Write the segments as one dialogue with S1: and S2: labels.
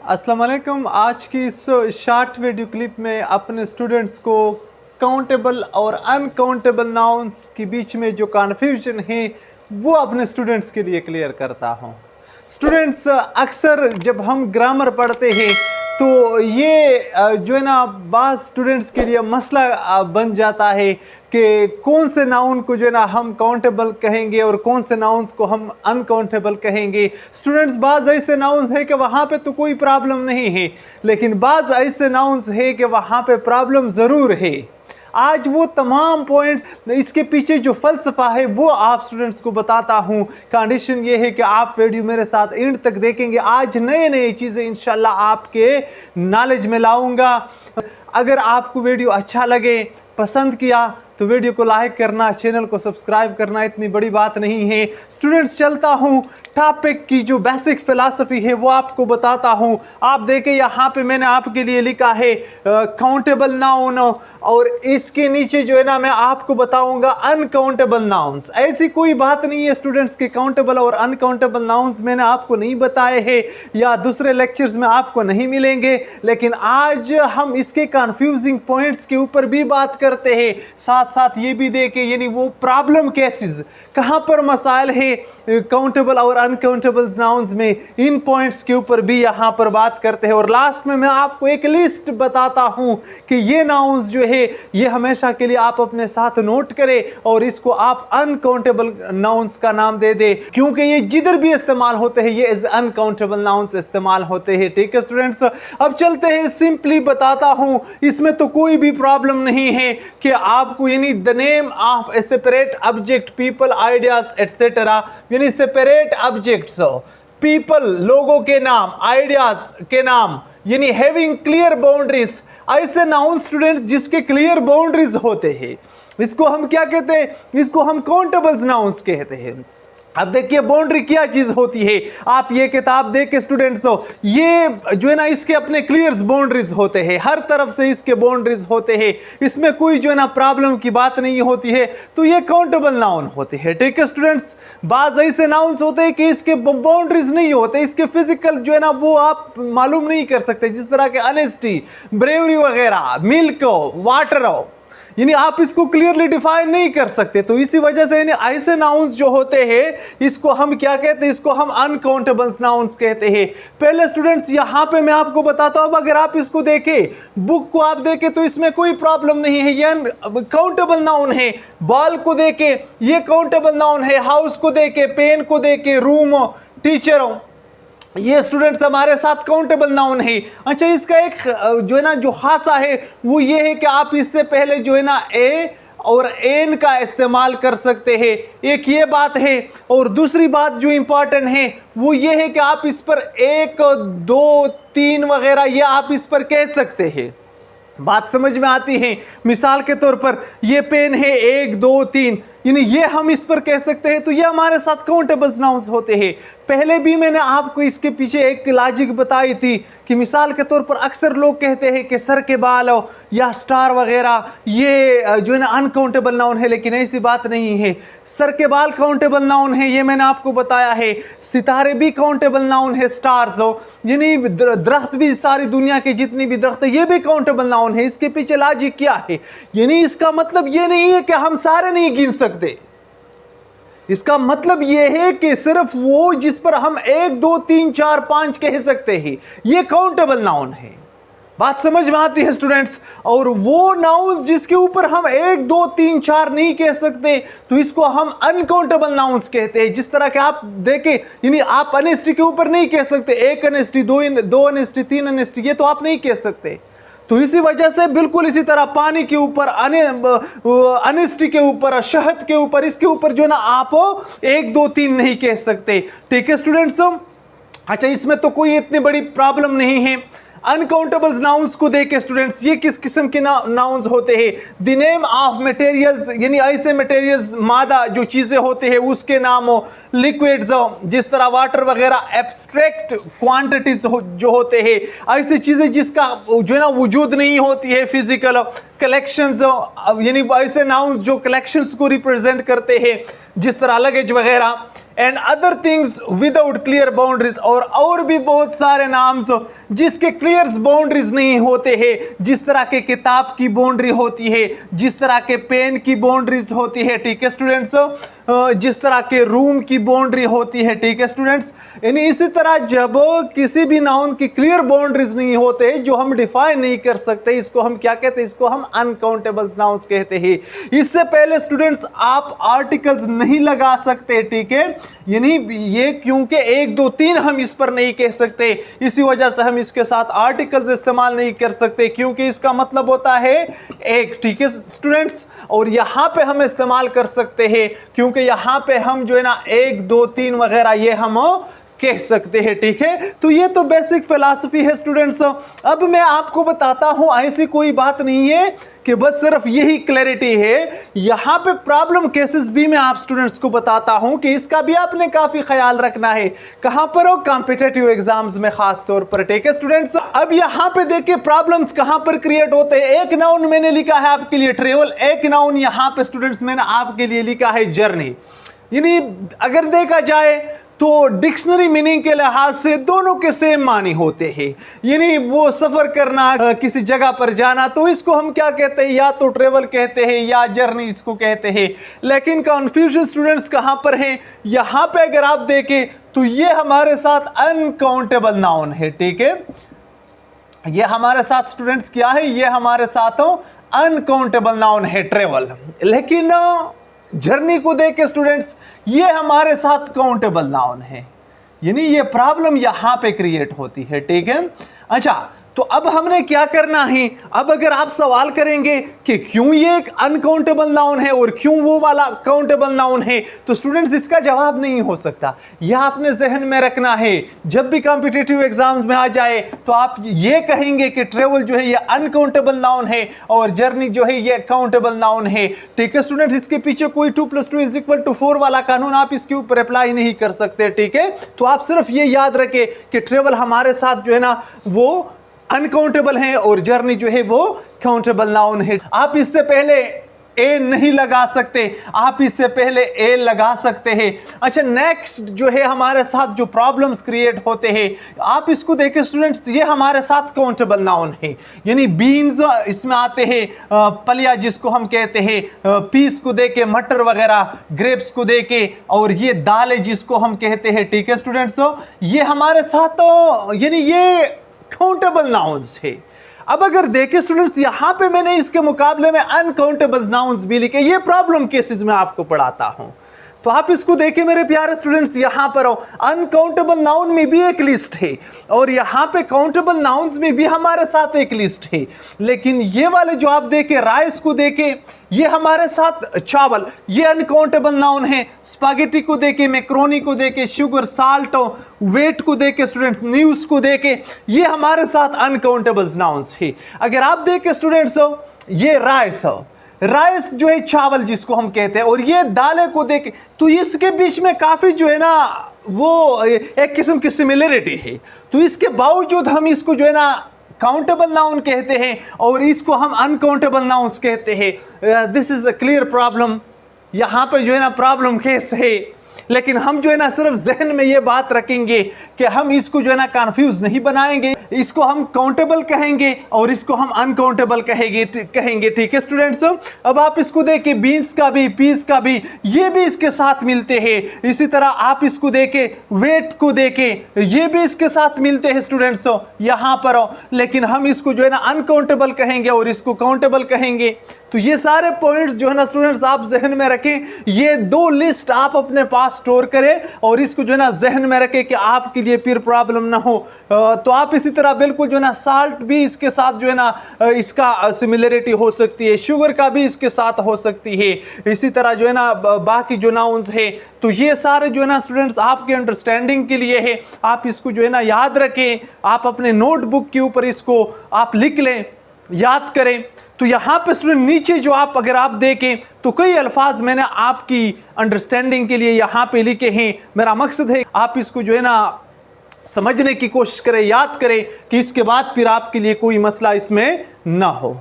S1: अस्सलाम वालेकुम। आज की इस शॉर्ट वीडियो क्लिप में अपने स्टूडेंट्स को काउंटेबल और अनकाउंटेबल नाउन्स के बीच में जो कन्फ्यूजन है वो अपने स्टूडेंट्स के लिए क्लियर करता हूँ। स्टूडेंट्स, अक्सर जब हम ग्रामर पढ़ते हैं तो ये जो है ना बाज़ स्टूडेंट्स के लिए मसला बन जाता है कि कौन से नाउन को जो है ना हम काउंटेबल कहेंगे और कौन से नाउन्स को हम अनकाउंटेबल कहेंगे। स्टूडेंट्स, बाज़ ऐसे नाउन्स है कि वहाँ पे तो कोई प्रॉब्लम नहीं है, लेकिन बाज़ ऐसे नाउन्स है कि वहाँ पे प्रॉब्लम ज़रूर है। आज वो तमाम पॉइंट्स, इसके पीछे जो फ़लसफ़ा है वो आप स्टूडेंट्स को बताता हूँ। कंडीशन ये है कि आप वीडियो मेरे साथ एंड तक देखेंगे। आज नए नए चीज़ें इंशाल्लाह आपके नॉलेज में लाऊंगा। अगर आपको वीडियो अच्छा लगे, पसंद किया तो वीडियो को लाइक करना, चैनल को सब्सक्राइब करना इतनी बड़ी बात नहीं है। स्टूडेंट्स, चलता हूँ टॉपिक की जो बेसिक फ़िलासफ़ी है वो आपको बताता हूँ। आप देखें यहाँ पे मैंने आपके लिए लिखा है काउंटेबल नाउन, और इसके नीचे जो है ना मैं आपको बताऊंगा अनकाउंटेबल नाउन्स। ऐसी कोई बात नहीं है स्टूडेंट्स के काउंटेबल और अनकाउंटेबल नाउन्स मैंने आपको नहीं बताए हैं या दूसरे लेक्चर्स में आपको नहीं मिलेंगे, लेकिन आज हम इसके कन्फ्यूजिंग पॉइंट्स के ऊपर भी बात करते हैं। साथ साथ ये भी देखें यानी वो प्रॉब्लम केसेस कहाँ पर मसाइल है काउंटेबल और अनकाउंटेबल नाउन्स में, इन पॉइंट्स के ऊपर भी यहाँ पर बात करते हैं। और लास्ट में मैं आपको एक लिस्ट बताता हूँ कि ये नाउन्स जो है ये हमेशा के लिए आप अपने साथ नोट करें और इसको आप अनकाउंटेबल नाउन्स का नाम दे दे, क्योंकि ये जिधर भी इस्तेमाल होते हैं ये अनकाउंटेबल नाउन्स इस्तेमाल होते हैं। ठीक है स्टूडेंट्स, अब चलते हैं, सिंपली बताता हूं। इसमें तो कोई भी प्रॉब्लम नहीं है कि आपको यानी the name of A separate object, people, ideas etcetera, यानी सेपरेट ऑब्जेक्ट्स, पीपल लोगों के नाम, आइडियाज के नाम, यानी हैविंग क्लियर बाउंड्रीज, ऐसे नाउन स्टूडेंट्स जिसके क्लियर बाउंड्रीज होते हैं, इसको हम क्या कहते हैं? इसको हम काउंटेबल नाउन्स कहते हैं। अब देखिए बाउंड्री क्या चीज होती है। आप ये किताब देख के स्टूडेंट्स हो, ये जो है ना इसके अपने क्लियर बाउंड्रीज होते हैं, हर तरफ से इसके बाउंड्रीज होते हैं, इसमें कोई जो है ना प्रॉब्लम की बात नहीं होती है, तो ये काउंटेबल नाउन होते हैं। ठीक है स्टूडेंट्स, बाज ऐसे नाउन्स होते हैं कि इसके बाउंड्रीज नहीं होते, इसके फिजिकल जो है ना वो आप मालूम नहीं कर सकते, जिस तरह के ऑनेस्टी, ब्रेवरी वगैरह, मिल्क, वाटर, यानी आप इसको क्लियरली डिफाइन नहीं कर सकते। तो इसी वजह से यानी ऐसे नाउन्स जो होते हैं इसको हम क्या कहते हैं? इसको हम अनकाउंटेबल नाउन्स कहते हैं। पहले स्टूडेंट्स यहाँ पे मैं आपको बताता हूँ, अगर आप इसको देखें, बुक को आप देखें तो इसमें कोई प्रॉब्लम नहीं है, ये काउंटेबल नाउन है। बॉल को देखें, ये काउंटेबल नाउन है। हाउस को देखें, पेन को देखें, रूम, टीचर, ये स्टूडेंट्स हमारे साथ काउंटेबल नाउन है। अच्छा, इसका एक जो है ना जो खासा है वो ये है कि आप इससे पहले जो है ना ए और एन का इस्तेमाल कर सकते हैं, एक ये बात है। और दूसरी बात जो इंपॉर्टेंट है वो ये है कि आप इस पर 1, 2, 3 वगैरह ये आप इस पर कह सकते हैं। बात समझ में आती है? मिसाल के तौर पर ये पेन है 1, 2, 3, यानी ये हम इस पर कह सकते हैं, तो ये हमारे साथ काउंटेबल नाउन्स होते हैं। पहले भी मैंने आपको इसके पीछे एक लॉजिक बताई थी कि मिसाल के तौर पर अक्सर लोग कहते हैं कि सर के बाल या स्टार वगैरह ये जो है ना अनकाउंटेबल नाउन है, लेकिन ऐसी बात नहीं है। सर के बाल काउंटेबल नाउन है, ये मैंने आपको बताया है। सितारे भी काउंटेबल नाउन है, स्टार्स यानी दरख्त भी, सारी दुनिया के जितनी भी दरख्त ये भी काउंटेबल नाउन है। इसके पीछे लॉजिक क्या है? यानी इसका मतलब ये नहीं है कि हम सारे नहीं गिन सकते, इसका मतलब यह है कि सिर्फ वो जिस पर हम 1, 2, 3, 4, 5 कह सकते हैं ये काउंटेबल नाउन है। बात समझ में आती है स्टूडेंट्स? और वो नाउन जिसके ऊपर हम 1, 2, 3, 4 नहीं कह सकते तो इसको हम अनकाउंटेबल नाउन्स कहते हैं। जिस तरह के आप देखें, यानी आप अनेस्टी के ऊपर नहीं कह सकते 1 अनेस्टी, 2 अनेस्टी, 3 अनेस्टी, ये तो आप नहीं कह सकते। तो इसी वजह से बिल्कुल इसी तरह पानी के ऊपर, अनिस्टी के ऊपर, शहद के ऊपर, इसके ऊपर जो ना आप 1, 2, 3 नहीं कह सकते। ठीक है स्टूडेंट्स? अच्छा, इसमें तो कोई इतनी बड़ी प्रॉब्लम नहीं है। अनकाउंटेबल नाउन्स को देखे स्टूडेंट्स, ये किस किस्म के नाउन्स होते हैं? द नेम ऑफ मटेरियल्स, यानी ऐसे मटेरियल्स, मादा जो चीज़ें होते हैं उसके नाम हो। लिक्विड्स जिस तरह वाटर वगैरह, एब्स्ट्रैक्ट क्वांटिटीज जो होते हैं, ऐसी चीज़ें जिसका जो है ना वजूद नहीं होती है, फिजिकल कलेक्शंस, यानी ऐसे नाउन्स जो कलेक्शंस को रिप्रेजेंट करते हैं, जिस तरह लगेज वगैरह। And other things without clear boundaries, और भी बहुत सारे नाम्स जिसके क्लियर बाउंड्रीज नहीं होते हैं, जिस तरह के किताब की बाउंड्री होती है, जिस तरह के पेन की बाउंड्रीज होती है, ठीक है स्टूडेंट्स, जिस तरह के रूम की बाउंड्री होती है, ठीक है स्टूडेंट्स। यानी इसी तरह जब किसी भी नाउन की क्लियर बाउंड्रीज नहीं होते, जो हम डिफाइन नहीं कर सकते, इसको हम क्या कहते हैं, इसको हम अनकाउंटेबल नाउन्स कहते हैं। इससे पहले स्टूडेंट्स आप आर्टिकल्स नहीं लगा सकते, ठीक है, यानी ये क्योंकि 1 2 3 हम इस पर नहीं कह सकते, इसी वजह से हम इसके साथ आर्टिकल्स इस्तेमाल नहीं कर सकते, क्योंकि इसका मतलब होता है एक, ठीक है स्टूडेंट्स। और यहां पे हम इस्तेमाल कर सकते हैं, क्योंकि यहां पे हम जो है ना 1 2 3 वगैरह ये हम कह सकते हैं, ठीक है। तो ये तो बेसिक फिलॉसफी है स्टूडेंट्स। अब मैं आपको बताता हूं, ऐसी कोई बात नहीं है कि बस सिर्फ यही क्लैरिटी है, यहां पे प्रॉब्लम केसेस भी मैं आप स्टूडेंट्स को बताता हूं कि इसका भी आपने काफी ख्याल रखना है। कहां पर हो, कॉम्पिटिटिव एग्जाम्स में खास तौर पर, ठीक है स्टूडेंट्स। अब यहां पे देखिए प्रॉब्लम्स कहां पर क्रिएट होते हैं। एक नाउन मैंने लिखा है आपके लिए ट्रेवल, एक नाउन यहां पे स्टूडेंट्स मैंने आपके लिए लिखा है जर्नी। यानी अगर देखा जाए तो डिक्शनरी मीनिंग के लिहाज से दोनों के सेम मानी होते हैं, यानी वो सफर करना, किसी जगह पर जाना, तो इसको हम क्या कहते हैं, या तो ट्रेवल कहते हैं या जर्नी इसको कहते हैं। लेकिन कंफ्यूजन स्टूडेंट्स कहां पर है, यहां पे अगर आप देखें तो ये हमारे साथ अनकाउंटेबल नाउन है, ठीक है। ये हमारे साथ स्टूडेंट्स क्या है, ये हमारे साथ अनकाउंटेबल नाउन है ट्रेवल। लेकिन जर्नी को देख के स्टूडेंट्स ये हमारे साथ काउंटेबल नाउन है, यानी ये प्रॉब्लम यहां पे क्रिएट होती है, ठीक है। अच्छा, तो अब हमने क्या करना है, अब अगर आप सवाल करेंगे कि क्यों ये एक अनकाउंटेबल नाउन है और क्यों वो वाला काउंटेबल नाउन है, तो स्टूडेंट्स इसका जवाब नहीं हो सकता। यह आपने जहन में रखना है, जब भी कॉम्पिटिटिव एग्जाम्स में आ जाए तो आप ये कहेंगे कि ट्रेवल जो है ये अनकाउंटेबल नाउन है और जर्नी जो है ये काउंटेबल नाउन है, ठीक है स्टूडेंट्स। इसके पीछे कोई 2 + 2 = 4 वाला कानून आप इसके ऊपर अप्लाई नहीं कर सकते, ठीक है। तो आप सिर्फ ये याद रखें कि ट्रेवल हमारे साथ जो है ना वो अनकाउंटेबल है और जर्नी जो है वो काउंटेबल नाउन है। आप इससे पहले ए नहीं लगा सकते, आप इससे पहले ए लगा सकते हैं। अच्छा, नेक्स्ट जो है हमारे साथ जो प्रॉब्लम्स क्रिएट होते हैं, आप इसको देखें स्टूडेंट्स, ये हमारे साथ काउंटेबल नाउन है, यानी बीन्स इसमें आते हैं, पलिया जिसको हम कहते हैं, पीस को देके, मटर वगैरह, ग्रेप्स को देके, और ये दालें जिसको हम कहते हैं, ठीक है स्टूडेंट्स। ये हमारे साथ यानी ये काउंटेबल नाउन्स है। अब अगर देखें स्टूडेंट्स, यहां पे मैंने इसके मुकाबले में अनकाउंटेबल नाउन्स भी लिखे, ये प्रॉब्लम केसेस में आपको पढ़ाता हूं, तो आप इसको देखें मेरे प्यारे स्टूडेंट्स। यहां पर अनकाउंटेबल नाउन में भी एक लिस्ट है और यहां पे काउंटेबल नाउन्स में भी हमारे साथ एक लिस्ट है। लेकिन ये वाले जो आप देखें, राइस को देखें, ये हमारे साथ चावल, ये अनकाउंटेबल नाउन है। स्पागेटी को देखें, मैक्रोनी को देखें, शुगर, साल्ट, वेट को देखें स्टूडेंट्स, न्यूज़ को देखें, ये हमारे साथ अनकाउंटेबल नाउन्स है। अगर आप देखें स्टूडेंट्स, ये राइस जो है चावल जिसको हम कहते हैं, और ये दालें को देखें, तो इसके बीच में काफ़ी जो है ना वो एक किस्म की सिमिलरिटी है। तो इसके बावजूद हम इसको जो है ना काउंटेबल नाउन कहते हैं और इसको हम अनकाउंटेबल नाउन्स कहते हैं। This is a clear problem, यहाँ पर जो है ना प्रॉब्लम केस है। लेकिन हम जो है ना सिर्फ जहन में ये बात रखेंगे कि हम इसको जो है ना कंफ्यूज नहीं बनाएंगे, इसको हम काउंटेबल कहेंगे और इसको हम अनकाउंटेबल कहेंगे, ठीक है स्टूडेंट्स। अब आप इसको देखें, बीन्स का भी, पीस का भी, ये भी इसके साथ मिलते हैं। इसी तरह आप इसको देखें, वेट को देखें, ये भी इसके साथ मिलते हैं स्टूडेंट्स यहाँ पर। लेकिन हम इसको जो है ना अनकाउंटेबल कहेंगे और इसको काउंटेबल कहेंगे। तो ये सारे पॉइंट्स जो है ना स्टूडेंट्स आप जहन में रखें, ये 2 लिस्ट आप अपने पास स्टोर करें और इसको जो है ना जहन में रखें कि आपके लिए फिर प्रॉब्लम ना हो। तो आप इसी तरह बिल्कुल जो है ना साल्ट भी इसके साथ जो है ना इसका सिमिलरिटी हो सकती है, शुगर का भी इसके साथ हो सकती है, इसी तरह जो है ना बाकी जो नाउन्स है। तो ये सारे जो है ना स्टूडेंट्स आपके अंडरस्टैंडिंग के लिए है, आप इसको जो है ना याद रखें, आप अपने नोटबुक के ऊपर इसको आप लिख लें, याद करें। तो यहाँ पे स्टूडेंट नीचे जो आप अगर आप देखें तो कई अल्फाज मैंने आपकी अंडरस्टैंडिंग के लिए यहाँ पे लिखे हैं। मेरा मकसद है आप इसको जो है ना समझने की कोशिश करें, याद करें कि इसके बाद फिर आपके लिए कोई मसला इसमें ना हो।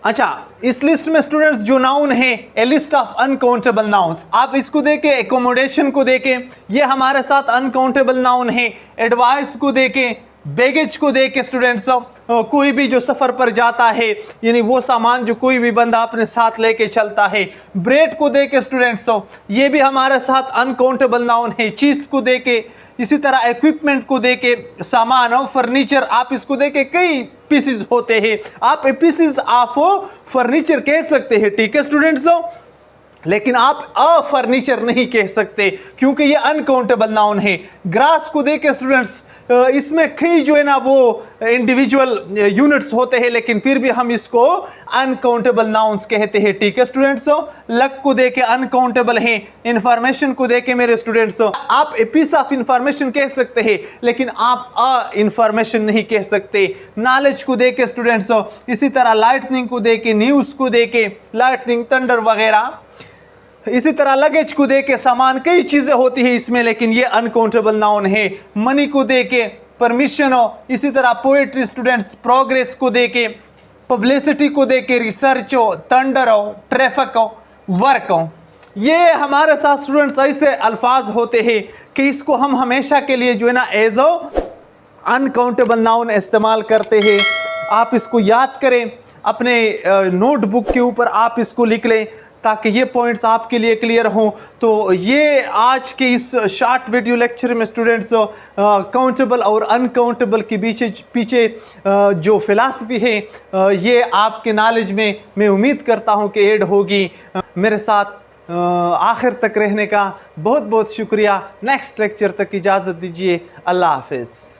S1: अच्छा, इस लिस्ट में स्टूडेंट्स जो नाउन है, ए लिस्ट ऑफ अनकाउंटेबल नाउन्स, आप इसको देखें, एकोमोडेशन को देखें, ये हमारे साथ अनकाउंटेबल नाउन है। एडवाइस को देखें, बैगेज को देखें स्टूडेंट्स, कोई भी जो सफ़र पर जाता है, यानी वो सामान जो कोई भी बंदा अपने साथ लेके चलता है। ब्रेड को देखें स्टूडेंट्स, ये भी हमारे साथ अनकाउंटेबल नाउन है। चीज़ को देखें, इसी तरह इक्विपमेंट को देके, सामान और फर्नीचर, आप इसको देके कई पीसेस होते हैं, आप पीसेस ऑफ फर्नीचर कह सकते हैं, ठीक है स्टूडेंट्स, लेकिन आप अ फर्नीचर नहीं कह सकते क्योंकि ये अनकाउंटेबल नाउन है। ग्रास को देके स्टूडेंट्स, इसमें कई जो है ना वो इंडिविजुअल यूनिट्स होते हैं, लेकिन फिर भी हम इसको अनकाउंटेबल नाउन्स कहते हैं, ठीक है स्टूडेंट्स। लक को देके अनकाउंटेबल है। इंफॉर्मेशन को देके मेरे स्टूडेंट्स, आप ए पीस ऑफ इंफॉर्मेशन कह सकते हैं, लेकिन आप अ इंफॉर्मेशन नहीं कह सकते। नॉलेज को देके स्टूडेंट्स, इसी तरह लाइटनिंग को देके, न्यूज़ को देके, लाइटनिंग, थंडर वगैरह, इसी तरह लगेज को देके, सामान, कई चीज़ें होती है इसमें, लेकिन ये अनकाउंटेबल नाउन है। मनी को देके, परमिशन हो, इसी तरह पोएट्री स्टूडेंट्स, प्रोग्रेस को देके, पब्लिसिटी को देके, रिसर्च हो, थंडर हो, ट्रैफिक हो, वर्क हो। ये हमारे साथ स्टूडेंट्स ऐसे अल्फाज होते हैं कि इसको हम हमेशा के लिए जो है ना एज ओ अनकाउंटेबल नाउन इस्तेमाल करते हैं। आप इसको याद करें, अपने नोटबुक के ऊपर आप इसको लिख लें ताकि ये पॉइंट्स आपके लिए क्लियर हों। तो ये आज के इस शॉर्ट वीडियो लेक्चर में स्टूडेंट्स काउंटेबल और अनकाउंटेबल के पीछे जो फिलॉसफी है ये आपके नॉलेज में मैं उम्मीद करता हूँ कि ऐड होगी। मेरे साथ आखिर तक रहने का बहुत बहुत शुक्रिया। नेक्स्ट लेक्चर तक इजाज़त दीजिए। अल्लाह हाफ़िज़।